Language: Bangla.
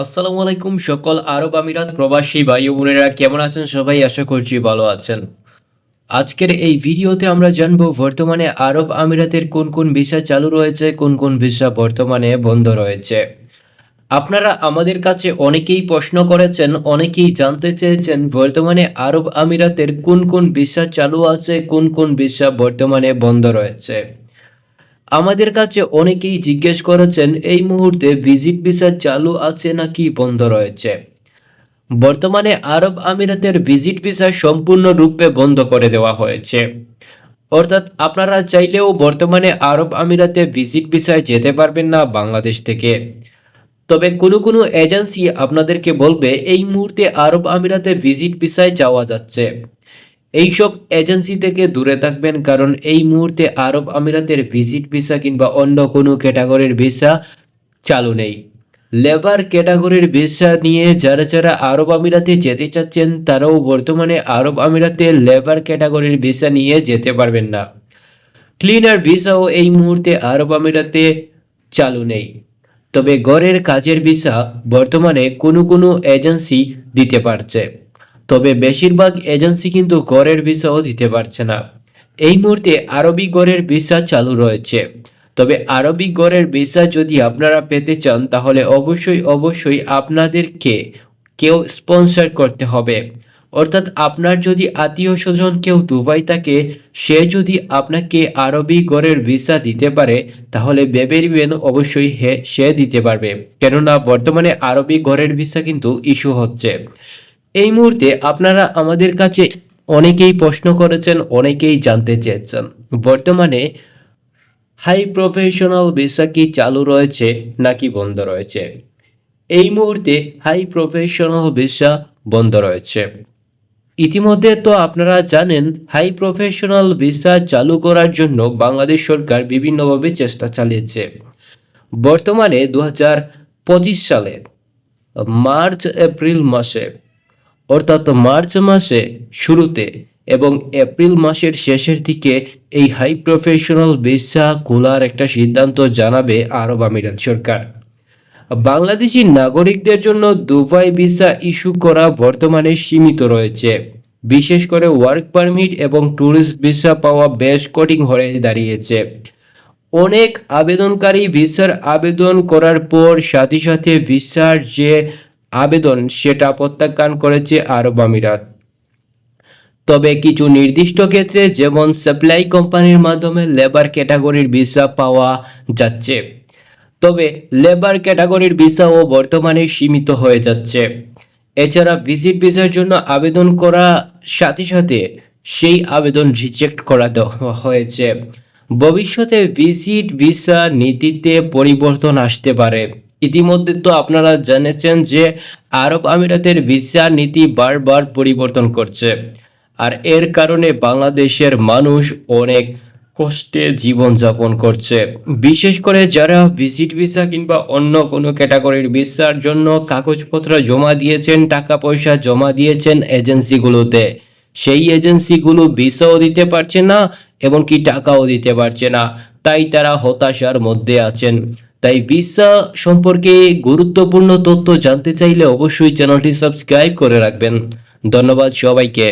আসসালামু আলাইকুম সকল আরব আমিরাত প্রবাসী ভাই ও বোনেরা কেমন আছেন সবাই আশা করছি ভালো আছেন। আজকের এই ভিডিওতে আমরা জানব বর্তমানে আরব আমিরাতের কোন কোন ভিসা চালু রয়েছে, কোন কোন ভিসা বর্তমানে বন্ধ রয়েছে। আপনারা আমাদের কাছে অনেকেই প্রশ্ন করেছেন, অনেকেই জানতে চেয়েছেন বর্তমানে আরব আমিরাতের কোন কোন ভিসা চালু আছে, কোন কোন ভিসা বর্তমানে বন্ধ রয়েছে। আমাদের কাছে অনেকেই জিজ্ঞেস করেছেন এই মুহূর্তে ভিজিট ভিসা চালু আছে নাকি বন্ধ রয়েছে। বর্তমানে আরব আমিরাতের ভিজিট ভিসা সম্পূর্ণরূপে বন্ধ করে দেওয়া হয়েছে। অর্থাৎ আপনারা চাইলেও বর্তমানে আরব আমিরাতে ভিজিট ভিসায় যেতে পারবেন না বাংলাদেশ থেকে। তবে কোনো কোনো এজেন্সি আপনাদেরকে বলবে এই মুহূর্তে আরব আমিরাতে ভিজিট ভিসায় যাওয়া যাচ্ছে। এইসব এজেন্সি থেকে দূরে থাকবেন, কারণ এই মুহূর্তে আরব আমিরাতের ভিজিট ভিসা কিংবা অন্য কোনো ক্যাটাগরির ভিসা চালু নেই। লেবার ক্যাটাগরির ভিসা নিয়ে যারা যারা আরব আমিরাতে যেতে চাচ্ছেন তারাও বর্তমানে আরব আমিরাতে লেবার ক্যাটাগরির ভিসা নিয়ে যেতে পারবেন না। ক্লিনার ভিসাও এই মুহূর্তে আরব আমিরাতে চালু নেই। তবে ঘরের কাজের ভিসা বর্তমানে কোনো কোনো এজেন্সি দিতে পারছে, তবে বেশিরভাগ এজেন্সি কিন্তু ঘরের ভিসাও দিতে পারছে না। এই মুহূর্তে আরবি ঘরের ভিসা চালু রয়েছে। তবে আরবি ঘরের ভিসা যদি আপনারা পেতে চান তাহলে অবশ্যই আপনাদেরকে কেউ স্পন্সর করতে হবে। অর্থাৎ আপনার যদি আত্মীয় স্বজন কেউ দুবাই থাকে, সে যদি আপনাকে আরবি ঘরের ভিসা দিতে পারে তাহলে ভেবে নেবেন অবশ্যই সে দিতে পারবে, কেননা বর্তমানে আরবি ঘরের ভিসা কিন্তু ইস্যু হচ্ছে। এই মুহূর্তে আপনারা আমাদের কাছে অনেকেই প্রশ্ন করেছেন, অনেকেই জানতে চেয়েছেন বর্তমানে হাই প্রফেশনাল ভিসা কি চালু রয়েছে নাকি বন্ধ রয়েছে। এই মুহূর্তে হাই প্রফেশনাল ভিসা বন্ধ রয়েছে। ইতিমধ্যে তো আপনারা জানেন হাই প্রফেশনাল ভিসা চালু করার জন্য বাংলাদেশ সরকার বিভিন্নভাবে চেষ্টা চালিয়েছে। বর্তমানে 2025 সালে মার্চ এপ্রিল মাসে, অর্থাৎ মার্চ মাসে শুরুতে এবং এপ্রিল মাসের শেষের দিকে এই হাই প্রফেশনাল ভিসা খোলার একটা সিদ্ধান্ত জানাবে আরব আমিরাত সরকার। বাংলাদেশি নাগরিকদের জন্য দুবাই ভিসা ইস্যু করা বর্তমানে সীমিত রয়েছে। বিশেষ করে ওয়ার্ক পারমিট এবং ট্যুরিস্ট ভিসা পাওয়া বেশ কঠিন হয়ে দাঁড়িয়েছে। অনেক আবেদনকারী ভিসার আবেদন করার পর সাথে সাথে ভিসার যে আবেদন সেটা প্রত্যাখ্যান করেছে আরব আমিরাত। তবে কিছু নির্দিষ্ট ক্ষেত্রে যেমন সাপ্লাই কোম্পানির মাধ্যমে লেবার ক্যাটাগরির ভিসা পাওয়া যাচ্ছে, তবে লেবার ক্যাটাগরির ভিসাও বর্তমানে সীমিত হয়ে যাচ্ছে। এছাড়া ভিজিট ভিসার জন্য আবেদন করা সাথে সাথে সেই আবেদন রিজেক্ট করা দেওয়া হয়েছে। ভবিষ্যতে ভিজিট ভিসা নীতিতে পরিবর্তন আসতে পারে। ইতিমধ্যে তো আপনারা জেনেছেন যে আরব আমিরাতের ভিসা নীতি বারবার পরিবর্তন করছে, আর এর কারণে বাংলাদেশের মানুষ অনেক কষ্টে জীবনযাপন করছে। বিশেষ করে যারা ভিজিট ভিসা কিংবা অন্য কোনো ক্যাটাগরির ভিসার জন্য কাগজপত্র জমা দিয়েছেন, টাকা পয়সা জমা দিয়েছেন এজেন্সিগুলোতে, সেই এজেন্সিগুলো ভিসাও দিতে পারছে না, এমনকি টাকাও দিতে পারছে না। তাই তারা হতাশার মধ্যে আছেন। তাই ভিসা সম্পর্কে গুরুত্বপূর্ণ তথ্য জানতে চাইলে অবশ্যই চ্যানেলটি সাবস্ক্রাইব করে রাখবেন। ধন্যবাদ সবাইকে।